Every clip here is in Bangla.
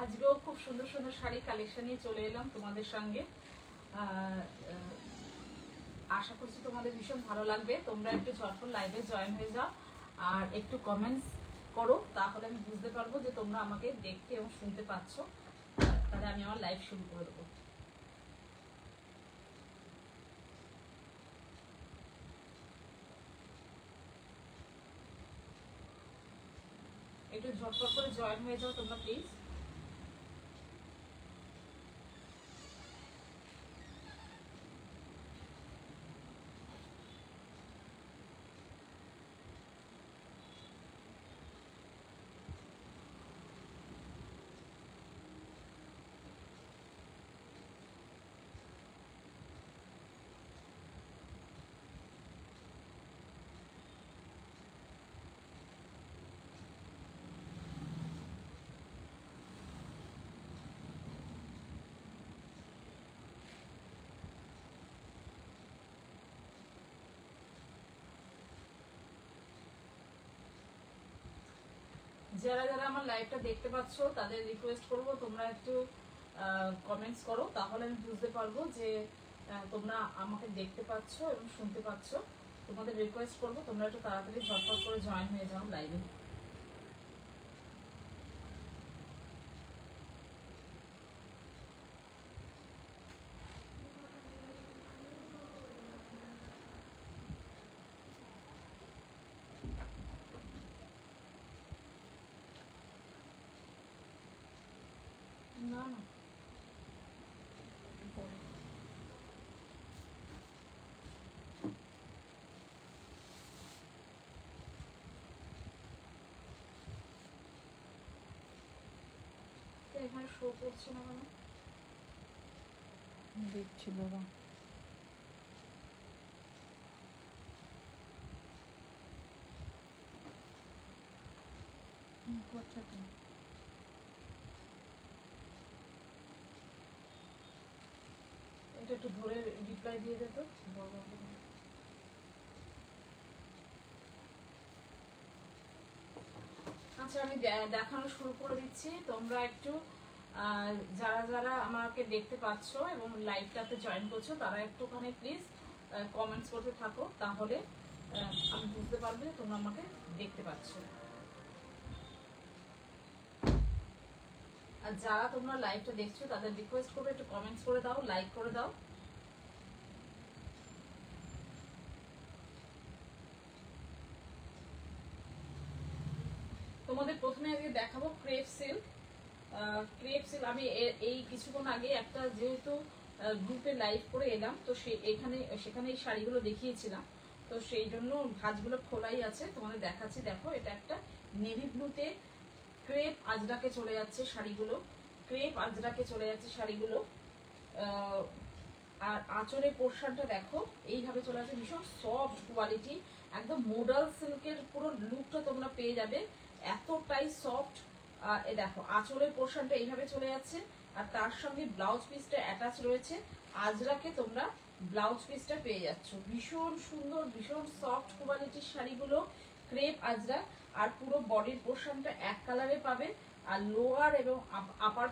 আজকেও খুব সুন্দর সুন্দর শাড়ি কালেকশন নিয়ে চলে এলাম তোমাদের সঙ্গে। আশা করছি তোমাদের ভীষণ ভালো লাগবে। তোমরা একটু ঝটপট লাইভে জয়েন হয়ে যাও আর একটু কমেন্টস করো, তাহলে আমি বুঝতে পারবো যে তোমরা আমাকে দেখতে এবং শুনতে পাচ্ছ। তাহলে আমি আমার লাইভ শুরু করে দেবো। একটু ঝটপট করে জয়েন হয়ে যাও তোমরা প্লিজ। যারা যারা আমার লাইভটা দেখতে পাচ্ছ তাদের রিকোয়েস্ট করব তোমরা একটু কমেন্টস করো, তাহলে আমি বুঝতে পারবো যে তোমরা আমাকে দেখতে পাচ্ছ এবং শুনতে পাচ্ছ। তোমাদের রিকোয়েস্ট করব তোমরা একটু তাড়াতাড়ি ঝটপট করে জয়েন হয়ে যাও লাইভে। না না এখানে শো করছে না কেন? দেখছি বাবা। এটা একটু ধরে রিপ্লাই দিয়ে দে তো। আচ্ছা আমি দেখানো শুরু করে দিচ্ছি। তোমরা একটু যারা যারা আমাকে দেখতে পাচ্ছ এবং লাইভটাতে জয়েন করছো তারা একটুখানি প্লিজ কমেন্টস করতে থাকো, তাহলে আমি বুঝতে পারবো যে তোমরা আমাকে দেখতে পাচ্ছ। আর যারা তোমরা লাইভটা দেখছো তাদের রিকোয়েস্ট করবে একটু কমেন্টস করে দাও, লাইক করে দাও। তোমাদের প্রথমে আগে দেখাবো ক্রেপ সিল্ক। ক্রেপ সিল্ক আমি এই কিছুক্ষণ আগে একটা যেহেতু গ্রুপে লাইভ করে এলাম, তো সেখানে এই শাড়িগুলো দেখিয়েছিলাম, তো সেই জন্য ভাঁজগুলো খোলাই আছে, তোমাদের দেখাচ্ছি। দেখো এটা একটা নেভি ব্লুতে ক্রেপ আজরাকে চলে যাচ্ছে শাড়িগুলো, ক্রেপ আজরাকে চলে যাচ্ছে শাড়িগুলো। আর আঁচলের পোর্শনটা দেখো এইভাবে চলে আসে, ভীষণ সফট কোয়ালিটি, একদম মোডাল সিল্কের পুরো লুকটা তোমরা পেয়ে যাবে, এতটাই সফট। এ দেখো আঁচলের পোর্শনটা এইভাবে চলে যাচ্ছে, আর তার সঙ্গে ব্লাউজ পিসটা অ্যাটাচ রয়েছে। আজরাকে তোমরা ব্লাউজ পিসটা পেয়ে যাচ্ছ। ভীষণ সুন্দর, ভীষণ সফট কোয়ালিটির শাড়িগুলো, ক্রেপ আজরা। আর পুরো বডির পোর্শনটা এক কালারে পাবে, আর লোয়ার এবং আপার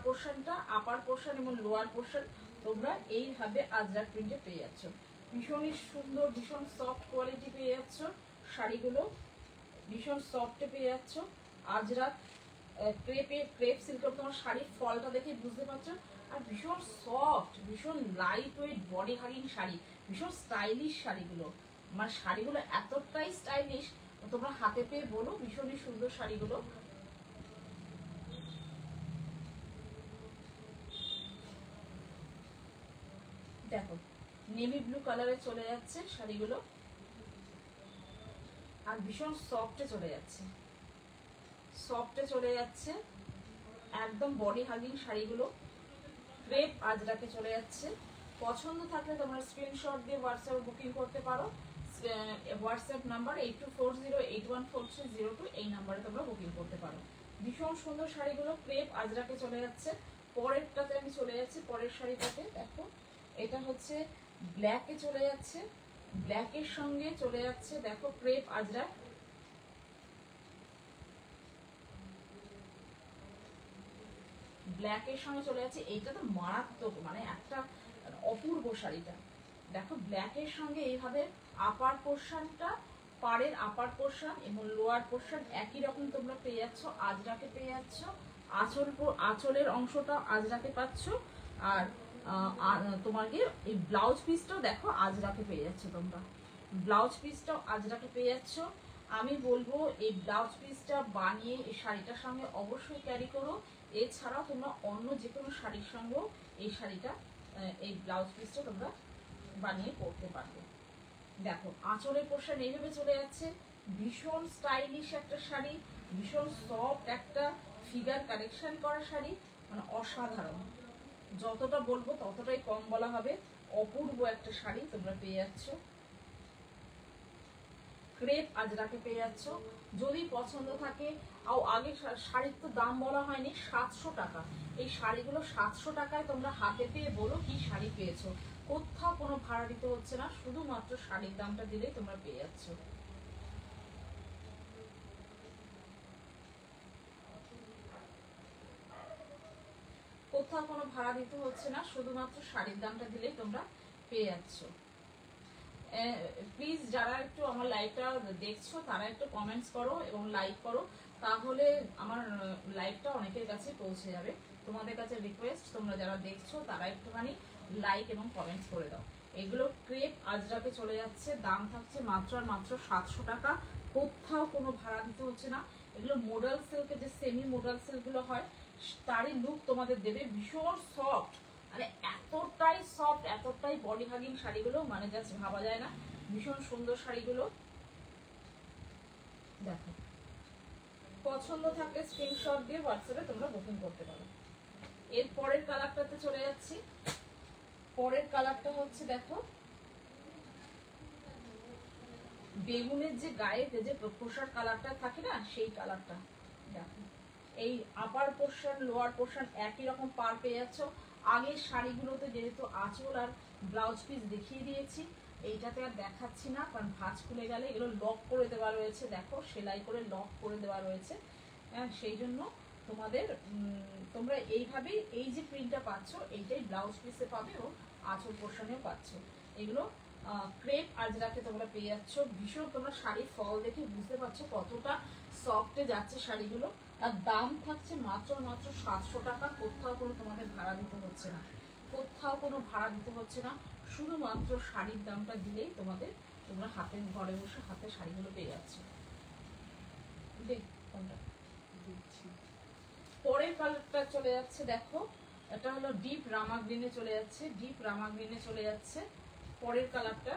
পোর্শন এবং লোয়ার পোর্শন তোমরা এইভাবে আজরাক প্রিন্টে পেয়ে যাচ্ছ। ভীষণই সুন্দর, ভীষণ সফট কোয়ালিটি পেয়ে যাচ্ছ শাড়িগুলো, ভীষণ সফটে পেয়ে যাচ্ছ। আজরাক ক্রেপ সিল্কের তোমার শাড়ির ফলটা দেখে বুঝতে পারছো। আর ভীষণ সফট, ভীষণ light weight body hugging sari, ভীষণ স্টাইলিশ শাড়িগুলো। মানে শাড়িগুলো এতটাই স্টাইলিশ, তোমরা হাতে পেয়ে বলো ভীষণই সুন্দর শাড়িগুলো। দেখো নেভি ব্লু কালারে চলে যাচ্ছে শাড়িগুলো, আর ভীষণ সফটে চলে যাচ্ছে, সফটে চলে যাচ্ছে, একদম বডি হাগিং শাড়িগুলো। ক্রেপ আজরাকে চলে যাচ্ছে। পছন্দ থাকলে তোমরা স্ক্রিনশট দিয়ে হোয়াটসঅ্যাপে বুকিং করতে পারো। হোয়াটসঅ্যাপ নাম্বার 8240814302, এই নাম্বারে তোমরা বুকিং করতে পারো। ভীষণ সুন্দর শাড়িগুলো ক্রেপ আজরাকে চলে যাচ্ছে। পরেরটাতে আমি চলে যাচ্ছি, পরের শাড়িটাতে দেখো এটা হচ্ছে ব্ল্যাকে চলে যাচ্ছে, ব্ল্যাকের সঙ্গে চলে যাচ্ছে দেখো ক্রেপ আজরা। ব্ল্যাকের সঙ্গে চলে যাচ্ছে। এইটা তো মারাত্মক, মানে একটা অপূর্ব শাড়িটা। দেখো ব্ল্যাকের সঙ্গে এইভাবে আপার পোর্শনটা, পাড়ের আপার পোর্শন এবং লোয়ার পোর্শন একই রকম তোমরা পেয়ে যাচ্ছ, আজরাকে পেয়ে যাচ্ছ। আঁচলের অংশটা আজরাকে পাচ্ছ। আর তোমাকে এই ব্লাউজ পিসটাও দেখো আজরাকে পেয়ে যাচ্ছ তোমরা, ব্লাউজ পিসটাও আজরাকে পেয়ে যাচ্ছ। আমি বলবো এই ব্লাউজ পিসটা বানিয়ে এই শাড়িটার সঙ্গে অবশ্যই ক্যারি করো। এছাড়াও তোমরা অন্য যে কোনো শাড়ির সঙ্গেও এই শাড়িটা, এই ব্লাউজ পিসটা তোমরা বানিয়ে পরতে পারবে। দেখো আঁচলের পোর্শন এইভাবে চলে যাচ্ছে, ভীষণ স্টাইলিশ একটা শাড়ি, ভীষণ সফট একটা ফিগার কালেকশন করা শাড়ি, মানে অসাধারণ। যতটা বলবো ততটাই কম বলা হবে। অপূর্ব একটা শাড়ি তোমরা পেয়ে যাচ্ছ, ক্রেপ আজরাকে পেয়ে যাচ্ছ। যদি পছন্দ থাকে, আগে শাড়ির তো দাম বলা হয়নি, 700 টাকা। এই শাড়িগুলো 700 টাকায় তোমরা হাতে পেয়ে বলো কি শাড়ি পেয়েছো। কোথাও কোনো ভাড়া দিতে হচ্ছে না, শুধুমাত্র শাড়ির দামটা দিলেই তোমরা পেয়ে যাচ্ছ। কোথাও কোনো ভাড়া দিতে হচ্ছে না, শুধুমাত্র শাড়ির দামটা দিলেই তোমরা পেয়ে যাচ্ছ। প্লিজ যারা একটু আমার লাইভটা দেখছো তারা একটু কমেন্টস করো এবং লাইক করো, তাহলে আমার লাইভটা অনেকের কাছে পৌঁছে যাবে। তোমাদের কাছে রিকোয়েস্ট, তোমরা যারা দেখছো তারা একটুখানি লাইক এবং কমেন্টস করে দাও। এগুলো ক্রেপ আজরাকে চলে যাচ্ছে, দাম থাকছে মাত্র আর মাত্র 700 টাকা। কোথাও কোনো ভাড়া দিতে হচ্ছে না। এগুলো মোডাল সিল্কের যে সেমি মোডাল সিল্কগুলো হয় তারই লুক তোমাদের দেবে, ভীষণ সফট, মানে এতটাই সফট, এতটাই বডি হাগিং শাড়িগুলো, মানে জাস্ট ভাবা যায় না। ভীষণ সুন্দর শাড়িগুলো। দেখো পছন্দ থাকলে স্ক্রিনশট দিয়ে হোয়াটসঅ্যাপে তোমরা বুকিং করতে পারো। এর পরের কালারটাতে চলে যাচ্ছি। পরের কালারটা হচ্ছে দেখো বেগুনের যে গায়ে যে খোসার কালারটা থাকে না, সেই কালারটা। দেখো এই আপার পোর্শন লোয়ার পোর্শন একই রকম পার পেয়ে যাচ্ছ। আগের শাড়িগুলোতে যেহেতু আঁচল আর ব্লাউজ পিস দেখিয়ে দিয়েছি, এইটাতে আর দেখাচ্ছি না, কারণ ভাঁজ খুলে গেলে এগুলো লক করে দেওয়া রয়েছে। দেখো সেলাই করে লক করে দেওয়া রয়েছে, সেই জন্য তোমাদের তোমরা এইভাবেই এই যে প্রিন্টটা পাচ্ছ এইটাই ব্লাউজ পিসে পাবে ও আঁচল পোর্শনেও পাচ্ছ। এগুলো ক্রেপ আজরাকে তোমরা পেয়ে যাচ্ছ। ভীষণ তোমরা শাড়ির ফল দেখে বুঝতে পারছো কতটা সফটে যাচ্ছে শাড়িগুলো। আর দাম থাকছে মাত্র মাত্র 700 টাকা। কোথাও কোনো তোমাদের ভাড়া দিতে হচ্ছে না, কোথাও কোনো ভাড়া দিতে হচ্ছে না, শুধুমাত্র শাড়ির দামটা দিলেই তোমরা হাতে ঘরে বসে হাতে শাড়িগুলো পেয়ে যাচ্ছ। পরের কালারটা চলে যাচ্ছে দেখো, এটা হলো ডিপ রামা গ্রিনে চলে যাচ্ছে, ডিপ রামা গ্রিনে চলে যাচ্ছে পরের কালারটা।